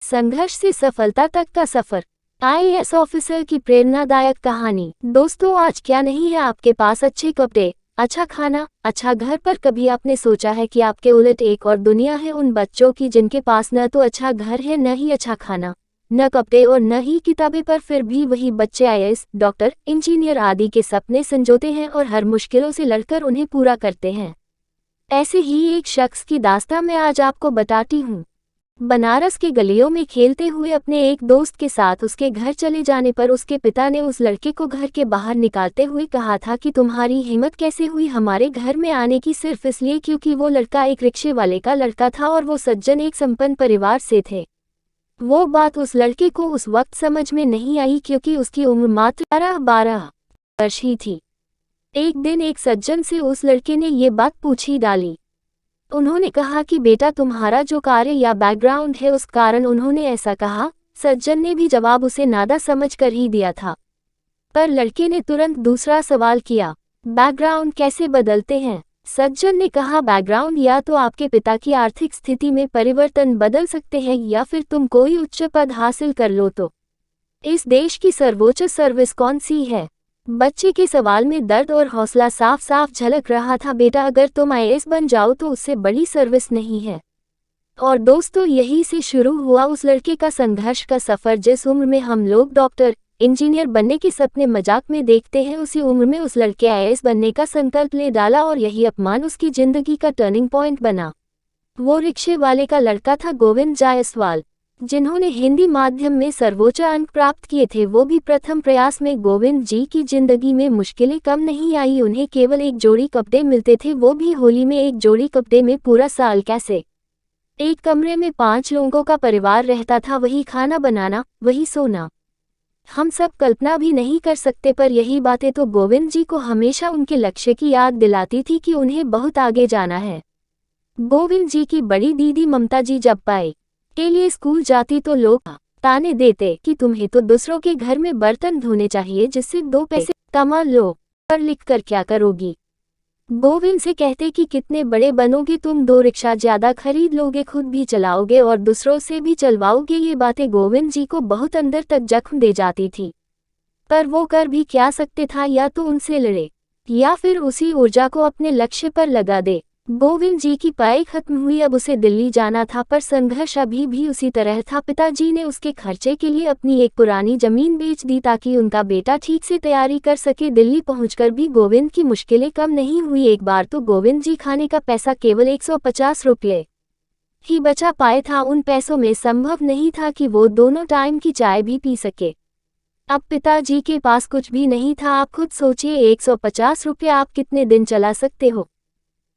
संघर्ष से सफलता तक का सफर। आईएएस ऑफिसर की प्रेरणादायक कहानी। दोस्तों, आज क्या नहीं है आपके पास अच्छे कपड़े, अच्छा खाना, अच्छा घर, पर कभी आपने सोचा है कि आपके उलट एक और दुनिया है उन बच्चों की जिनके पास न तो अच्छा घर है, न ही अच्छा खाना, न कपड़े और न ही किताबें, पर फिर भी वही बच्चे आईएएस, डॉक्टर, इंजीनियर आदि के सपने संजोते हैं और हर मुश्किलों से लड़कर उन्हें पूरा करते हैं। ऐसे ही एक शख्स की दास्तां मैं आज आपको बताती हूँ। बनारस के गलियों में खेलते हुए अपने एक दोस्त के साथ उसके घर चले जाने पर उसके पिता ने उस लड़के को घर के बाहर निकालते हुए कहा था कि तुम्हारी हिम्मत कैसे हुई हमारे घर में आने की, सिर्फ इसलिए क्योंकि वो लड़का एक रिक्शे वाले का लड़का था और वो सज्जन एक संपन्न परिवार से थे। वो बात उस लड़के को उस वक्त समझ में नहीं आई क्योंकि उसकी उम्र मात्र 12 वर्ष ही थी। एक दिन एक सज्जन से उस लड़के ने ये बात पूछी डाली। उन्होंने कहा कि बेटा, तुम्हारा जो कार्य या बैकग्राउंड है उस कारण उन्होंने ऐसा कहा। सज्जन ने भी जवाब उसे नादा समझ कर ही दिया था, पर लड़के ने तुरंत दूसरा सवाल किया, बैकग्राउंड कैसे बदलते हैं? सज्जन ने कहा, बैकग्राउंड या तो आपके पिता की आर्थिक स्थिति में परिवर्तन बदल सकते हैं या फिर तुम कोई उच्च पद हासिल कर लो तो। इस देश की सर्वोच्च सर्विस कौन सी है? बच्चे के सवाल में दर्द और हौसला साफ साफ झलक रहा था। बेटा, अगर तुम आईएएस बन जाओ तो उससे बड़ी सर्विस नहीं है। और दोस्तों, यही से शुरू हुआ उस लड़के का संघर्ष का सफर। जिस उम्र में हम लोग डॉक्टर, इंजीनियर बनने के सपने मजाक में देखते हैं, उसी उम्र में उस लड़के आईएएस बनने का संकल्प ले डाला और यही अपमान उसकी जिंदगी का टर्निंग पॉइंट बना। वो रिक्शे वाले का लड़का था गोविंद जायसवाल, जिन्होंने हिंदी माध्यम में सर्वोच्च अंक प्राप्त किए थे। वो भी प्रथम प्रयास में। गोविंद जी की जिंदगी में मुश्किलें कम नहीं आई। उन्हें केवल एक जोड़ी कपड़े मिलते थे, वो भी होली में। एक जोड़ी कपड़े में पूरा साल कैसे? एक कमरे में 5 लोगों का परिवार रहता था, वही खाना बनाना, वही सोना। हम सब कल्पना भी नहीं कर सकते, पर यही बातें तो गोविंद जी को हमेशा उनके लक्ष्य की याद दिलाती थी कि उन्हें बहुत आगे जाना है। गोविंद जी की बड़ी दीदी ममता जी जब पाए के लिए स्कूल जाती तो लोग ताने देते कि तुम्हें तो दूसरों के घर में बर्तन धोने चाहिए जिससे 2 पैसे कमा लो, पर लिख कर क्या करोगी? गोविंद से कहते कि कितने बड़े बनोगे तुम, 2 रिक्शा ज्यादा खरीद लोगे, खुद भी चलाओगे और दूसरों से भी चलवाओगे। ये बातें गोविंद जी को बहुत अंदर तक जख्म दे जाती थी, पर वो कर भी क्या सकते था? या तो उनसे लड़े या फिर उसी ऊर्जा को अपने लक्ष्य पर लगा दे। गोविंद जी की पढ़ाई खत्म हुई, अब उसे दिल्ली जाना था, पर संघर्ष अभी भी उसी तरह था। पिताजी ने उसके खर्चे के लिए अपनी एक पुरानी जमीन बेच दी ताकि उनका बेटा ठीक से तैयारी कर सके। दिल्ली पहुंचकर भी गोविंद की मुश्किलें कम नहीं हुई। एक बार तो गोविंद जी खाने का पैसा केवल 150 रुपये ही बचा पाए था। उन पैसों में संभव नहीं था कि वो दोनों टाइम की चाय भी पी सके। अब पिताजी के पास कुछ भी नहीं था। आप खुद सोचिए, 150 रुपये आप कितने दिन चला सकते हो?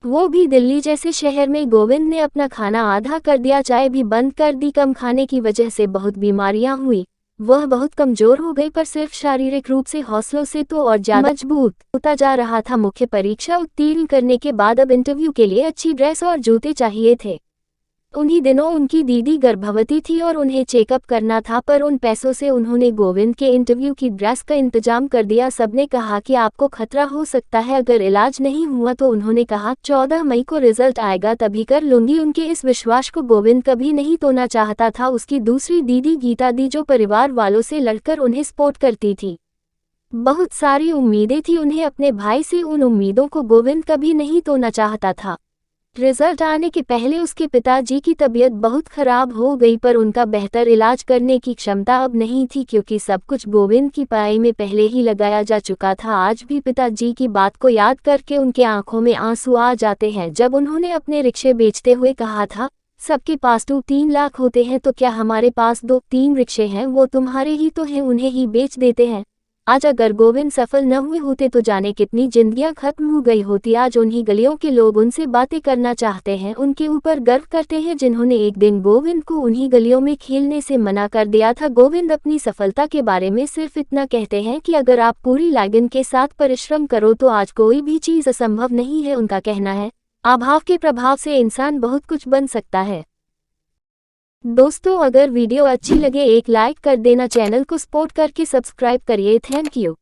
वो भी दिल्ली जैसे शहर में। गोविंद ने अपना खाना आधा कर दिया, चाय भी बंद कर दी। कम खाने की वजह से बहुत बीमारियां हुई। वह बहुत कमजोर हो गई, पर सिर्फ शारीरिक रूप से, हौसलों से तो और ज्यादा मजबूत होता जा रहा था। मुख्य परीक्षा उत्तीर्ण करने के बाद अब इंटरव्यू के लिए अच्छी ड्रेस और जूते चाहिए थे। उन्हीं दिनों उनकी दीदी गर्भवती थी और उन्हें चेकअप करना था, पर उन पैसों से उन्होंने गोविंद के इंटरव्यू की ड्रेस का इंतजाम कर दिया। सबने कहा कि आपको खतरा हो सकता है अगर इलाज नहीं हुआ तो। उन्होंने कहा 14 मई को रिजल्ट आएगा, तभी कर लूंगी। उनके इस विश्वास को गोविंद कभी नहीं तोड़ना चाहता था। उसकी दूसरी दीदी गीता दी, जो परिवार वालों से लड़कर उन्हें सपोर्ट करती थी, बहुत सारी उम्मीदें थी उन्हें अपने भाई से। उन उम्मीदों को गोविंद कभी नहीं तोड़ना चाहता था। रिजल्ट आने के पहले उसके पिताजी की तबीयत बहुत खराब हो गई, पर उनका बेहतर इलाज करने की क्षमता अब नहीं थी क्योंकि सब कुछ गोविंद की पढ़ाई में पहले ही लगाया जा चुका था। आज भी पिताजी की बात को याद करके उनके आंखों में आंसू आ जाते हैं। जब उन्होंने अपने रिक्शे बेचते हुए कहा था, सबके पास तो 3 लाख होते हैं, तो क्या हमारे पास 2-3 रिक्शे हैं? वो तुम्हारे ही तो हैं, उन्हें ही बेच देते हैं। आज अगर गोविंद सफल न हुए होते तो जाने कितनी जिंदगियां खत्म हो गई होती। आज उन्हीं गलियों के लोग उनसे बातें करना चाहते हैं, उनके ऊपर गर्व करते हैं, जिन्होंने एक दिन गोविंद को उन्हीं गलियों में खेलने से मना कर दिया था। गोविंद अपनी सफलता के बारे में सिर्फ इतना कहते हैं कि अगर आप पूरी लगन के साथ परिश्रम करो तो आज कोई भी चीज असंभव नहीं है। उनका कहना है, अभाव के प्रभाव से इंसान बहुत कुछ बन सकता है। दोस्तों, अगर वीडियो अच्छी लगे एक लाइक कर देना, चैनल को सपोर्ट करके सब्सक्राइब करिए। Thank you.